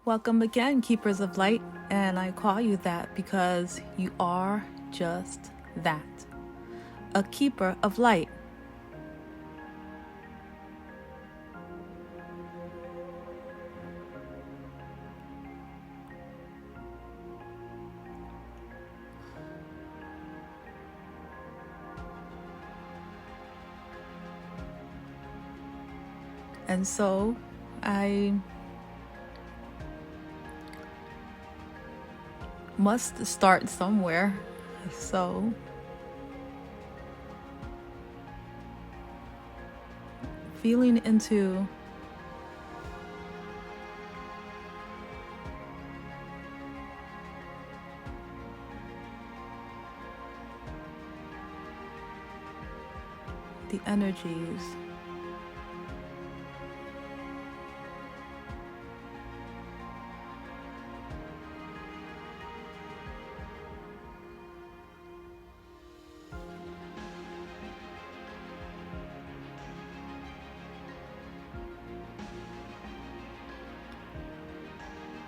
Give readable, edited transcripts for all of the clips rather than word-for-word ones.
Welcome again, Keepers of Light, and I call you that because you are just that, a keeper of light. And so I must start somewhere. So feeling into the energies,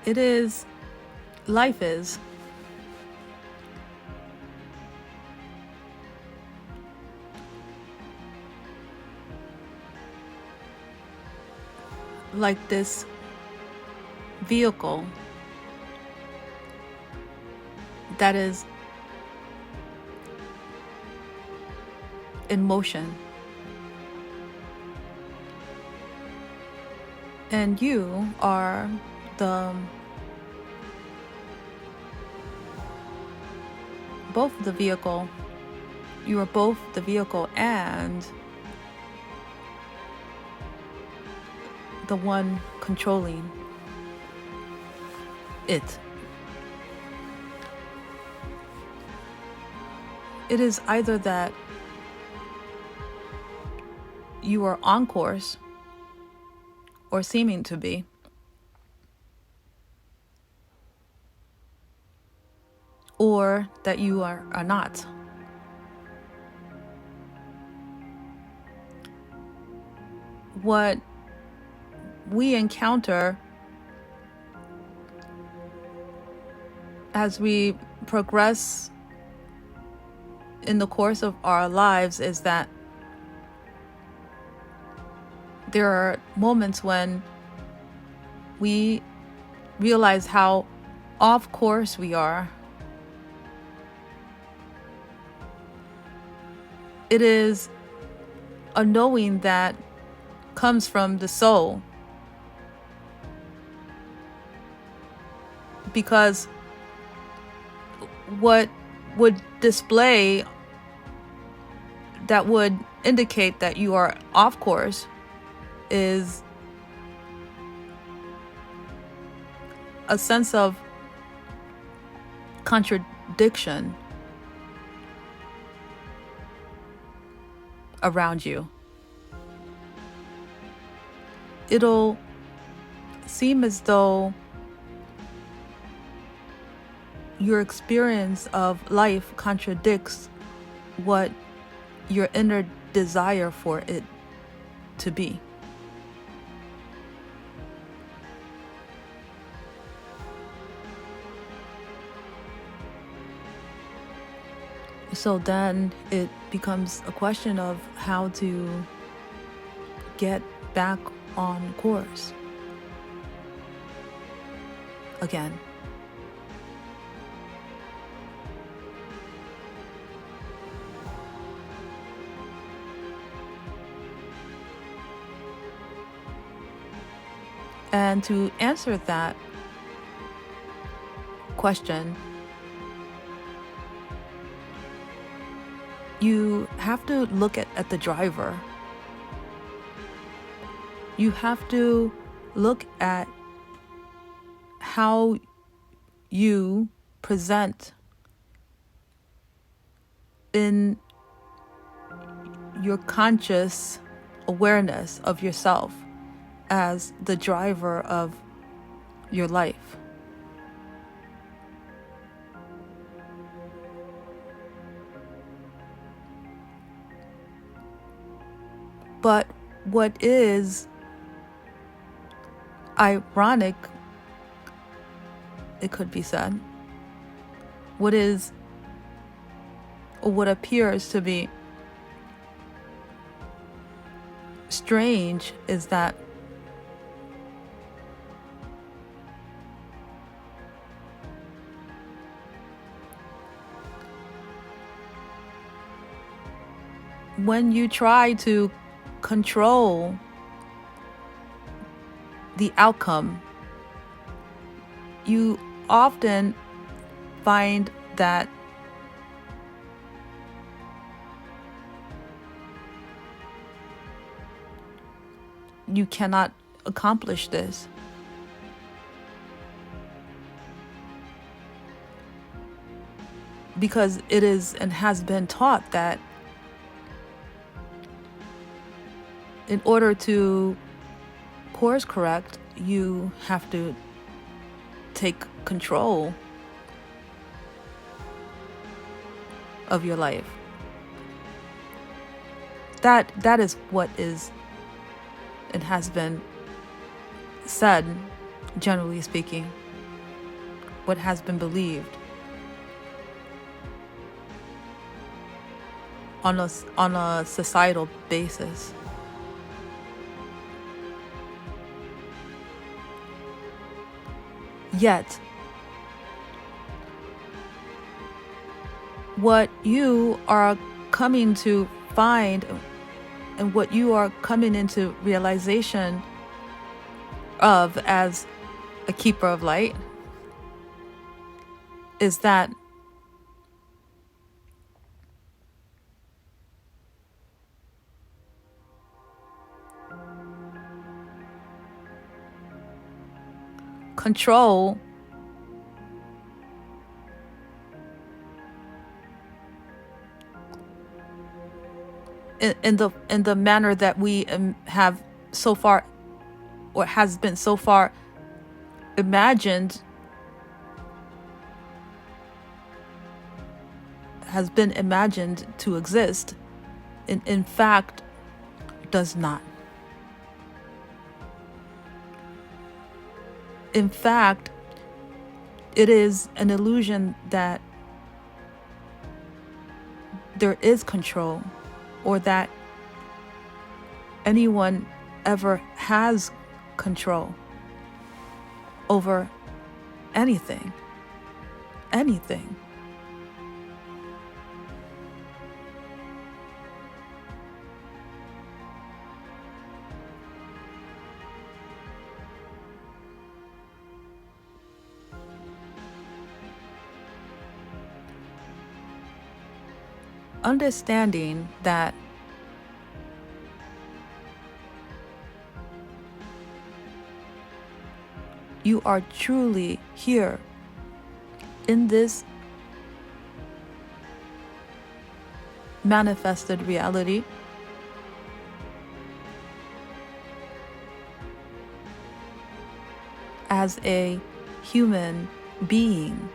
it is, life is like this vehicle that is in motion. And you are both the vehicle. You are both the vehicle and the one controlling it. It is either that you are on course or seeming to be, or that you are not. What we encounter as we progress in the course of our lives is that there are moments when we realize how off course we are. It is a knowing that comes from the soul, because what would display that would indicate that you are off course is a sense of contradiction around you. It'll seem as though your experience of life contradicts what your inner desire for it to be. So then it becomes a question of how to get back on course again. And to answer that question, you have to look at the driver. You have to look at how you present in your conscious awareness of yourself as the driver of your life. But what is ironic it could be said. What is, or what appears to be strange is that when you try to control the outcome, you often find that you cannot accomplish this. Because it is and has been taught that in order to course correct, you have to take control of your life. That is what is and has been said, generally speaking, what has been believed on a societal basis. Yet, what you are coming to find and what you are coming into realization of as a keeper of light is that control in the manner that we have so far, or has been so far imagined, has been imagined to exist, in fact does not. In fact, it is an illusion that there is control, or that anyone ever has control over anything. Understanding that you are truly here in this manifested reality as a human being.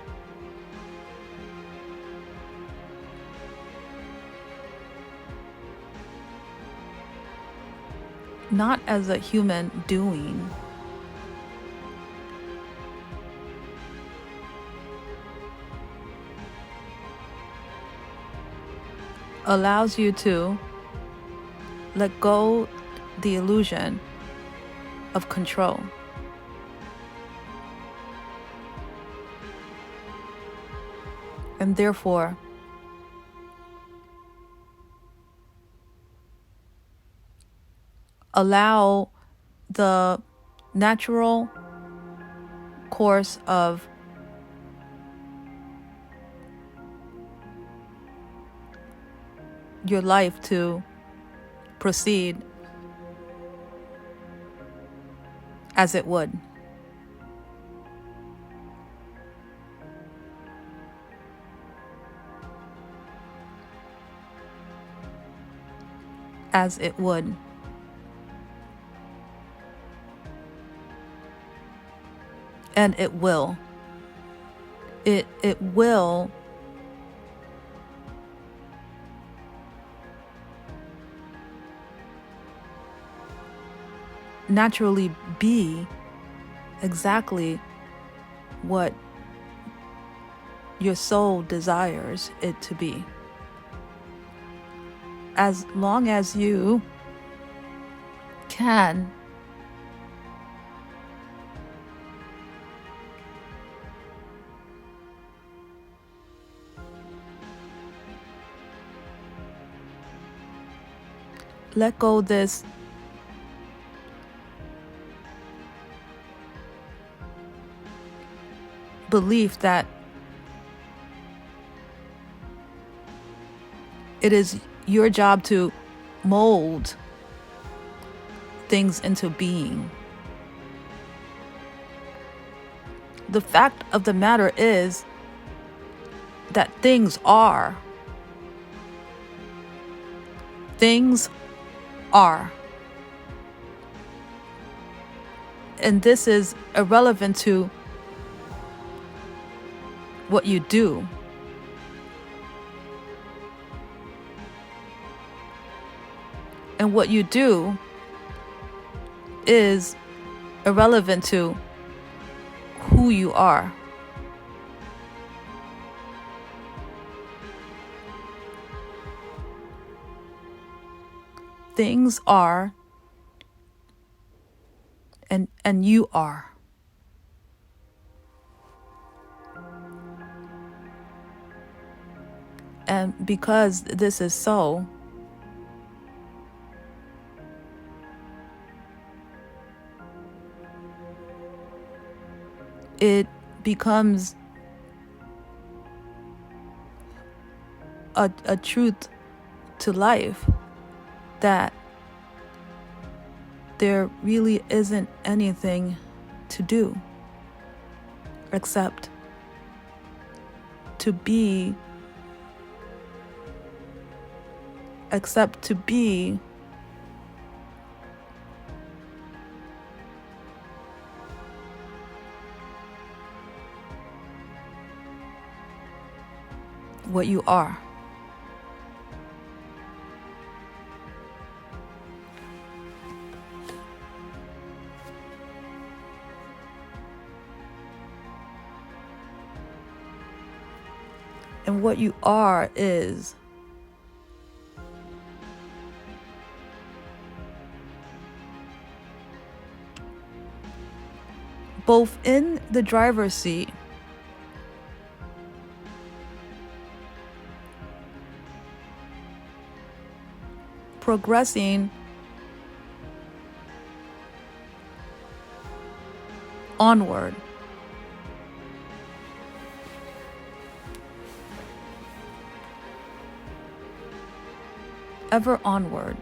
Not as a human doing. Allows you to let go the illusion of control. And therefore, allow the natural course of your life to proceed as it would. As it would. And it will. It will naturally be exactly what your soul desires it to be. As long as you can let go this belief that it is your job to mold things into being. The fact of the matter is that things are. Things are. And this is irrelevant to what you do. And what you do is irrelevant to who you are. Things are, and you are. And because this is so, it becomes a truth to life that there really isn't anything to do except to be what you are. And what you are is both in the driver's seat progressing onward, ever onward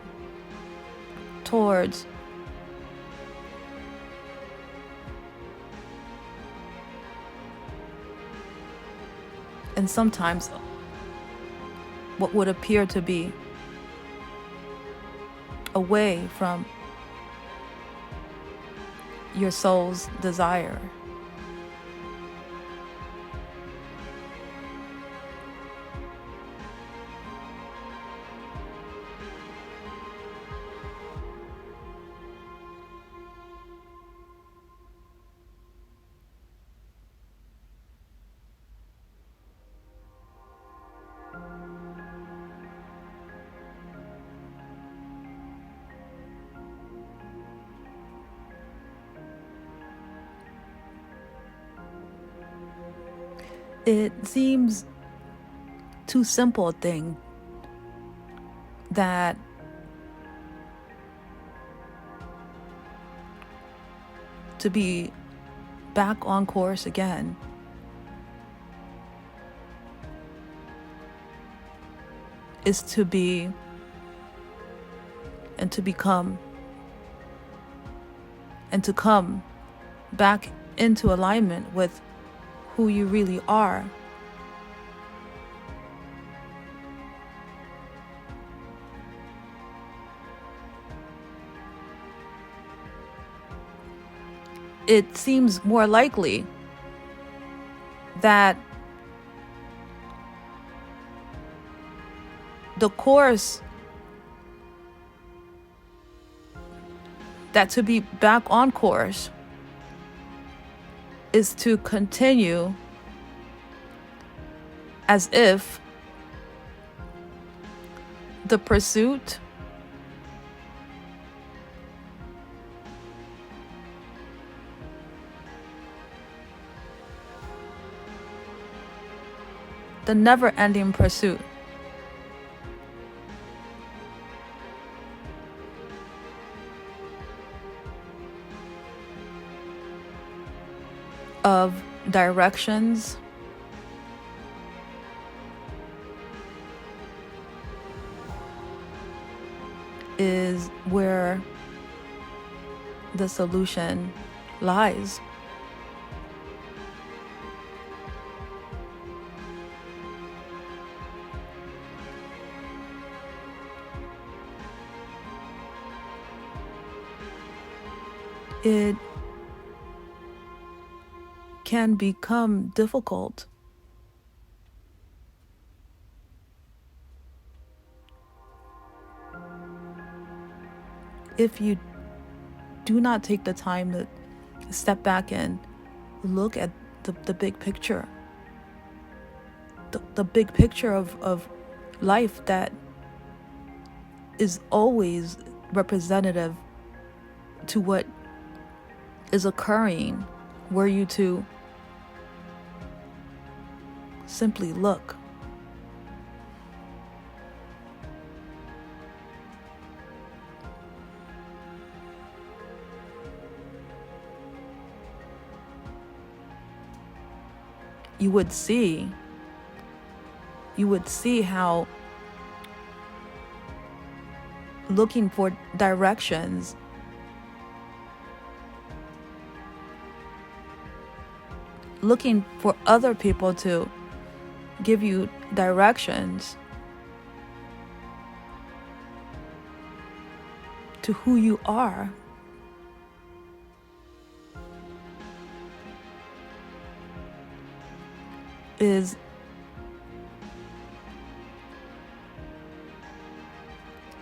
towards and sometimes what would appear to be away from your soul's desire. It seems too simple a thing that to be back on course again is to be and to become and to come back into alignment with who you really are. It seems more likely that the course that to be back on course is to continue as if the pursuit the never-ending pursuit of directions, is where the solution lies. It can become difficult if you do not take the time to step back and look at the big picture. The big picture of life that is always representative to what is occurring, were you to simply look. You would see how looking for directions looking for other people to give you directions to who you are is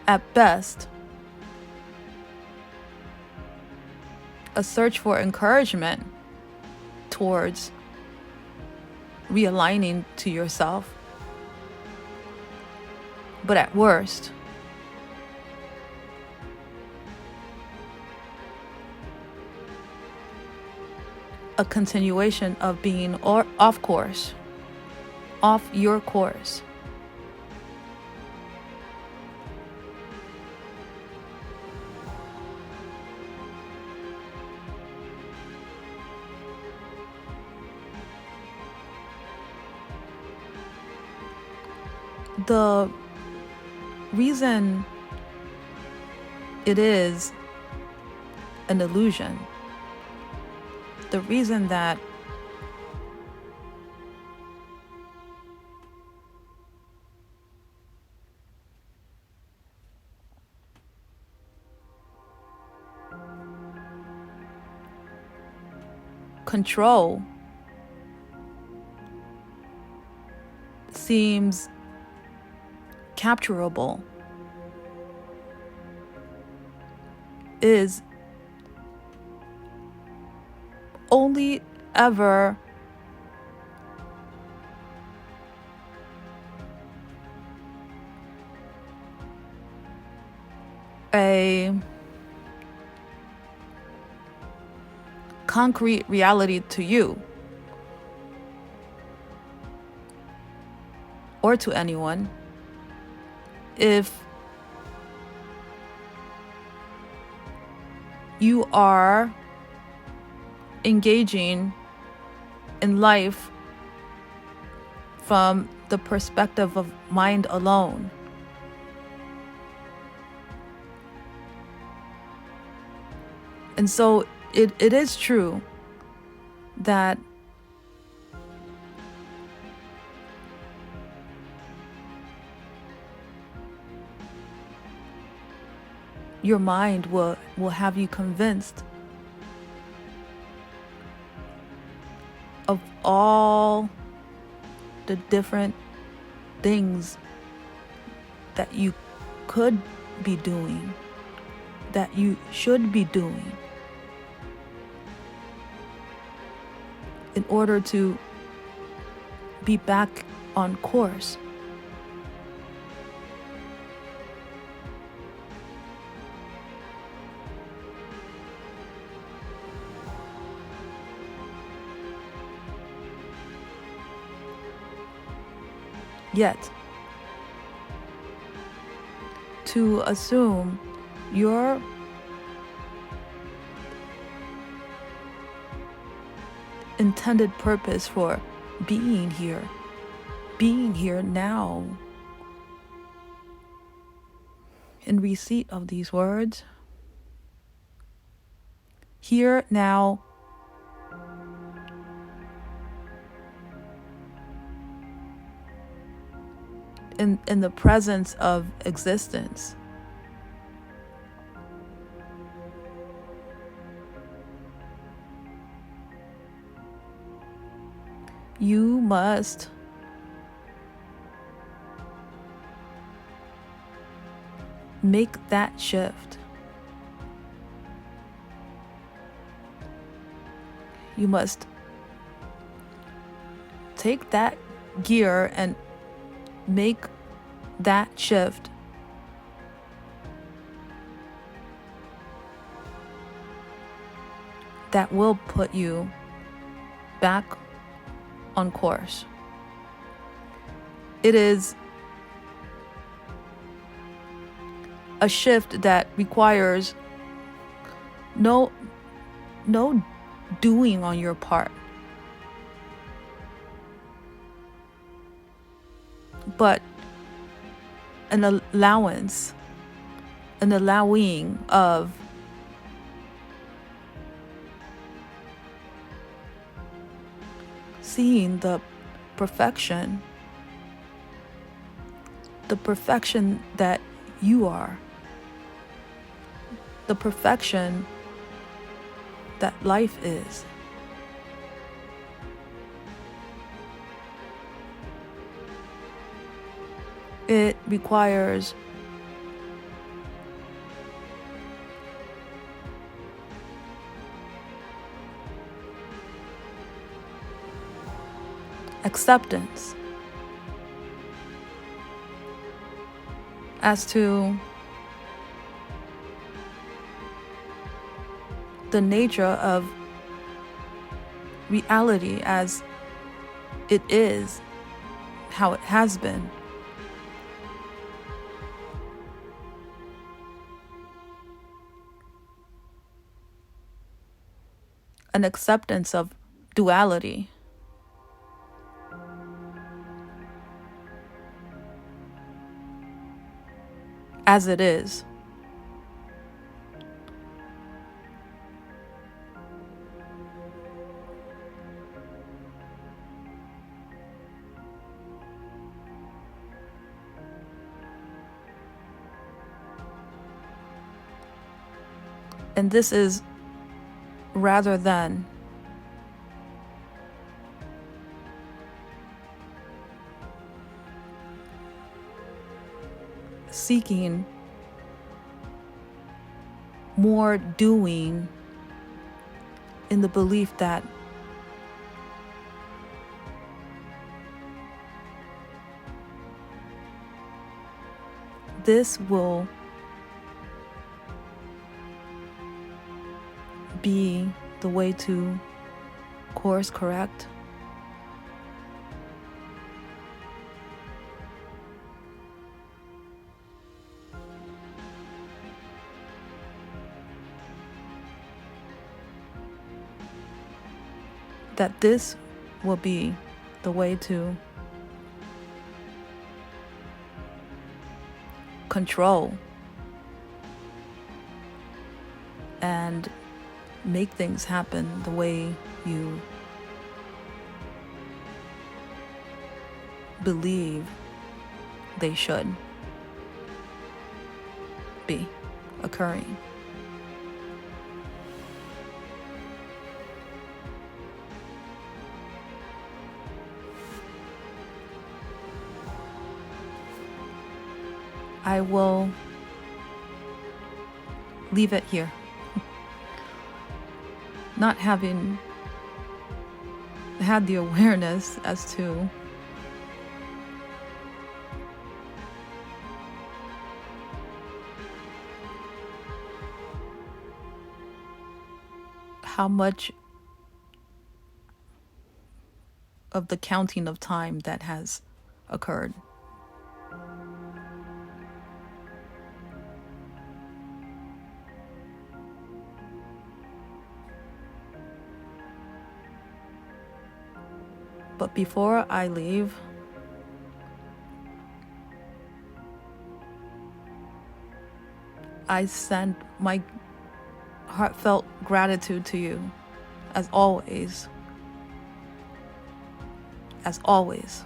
at best a search for encouragement towards realigning to yourself, but at worst, a continuation of being off course, off your course. The reason it is an illusion, the reason that control seems capturable is only ever a concrete reality to you or to anyone if you are engaging in life from the perspective of mind alone. And so it is true that your mind will have you convinced of all the different things that you could be doing, that you should be doing in order to be back on course. Yet, to assume your intended purpose for being here now, in receipt of these words, here now, in the presence of existence. You must make that shift. You must take that gear and make that shift. That will put you back on course. It is a shift that requires no doing on your part, but an allowance, an allowing of seeing the perfection that you are, the perfection that life is. It requires acceptance as to the nature of reality as it is, how it has been. An acceptance of duality. As it is. And this is rather than seeking more doing in the belief that this will be the way to course correct. That this will be the way to control and make things happen the way you believe they should be occurring. I will leave it here. Not having had the awareness as to how much of the counting of time that has occurred. But before I leave, I send my heartfelt gratitude to you, as always. As always.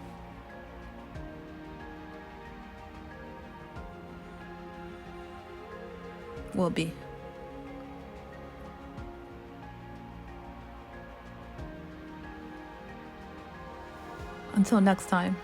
Will be. Until next time.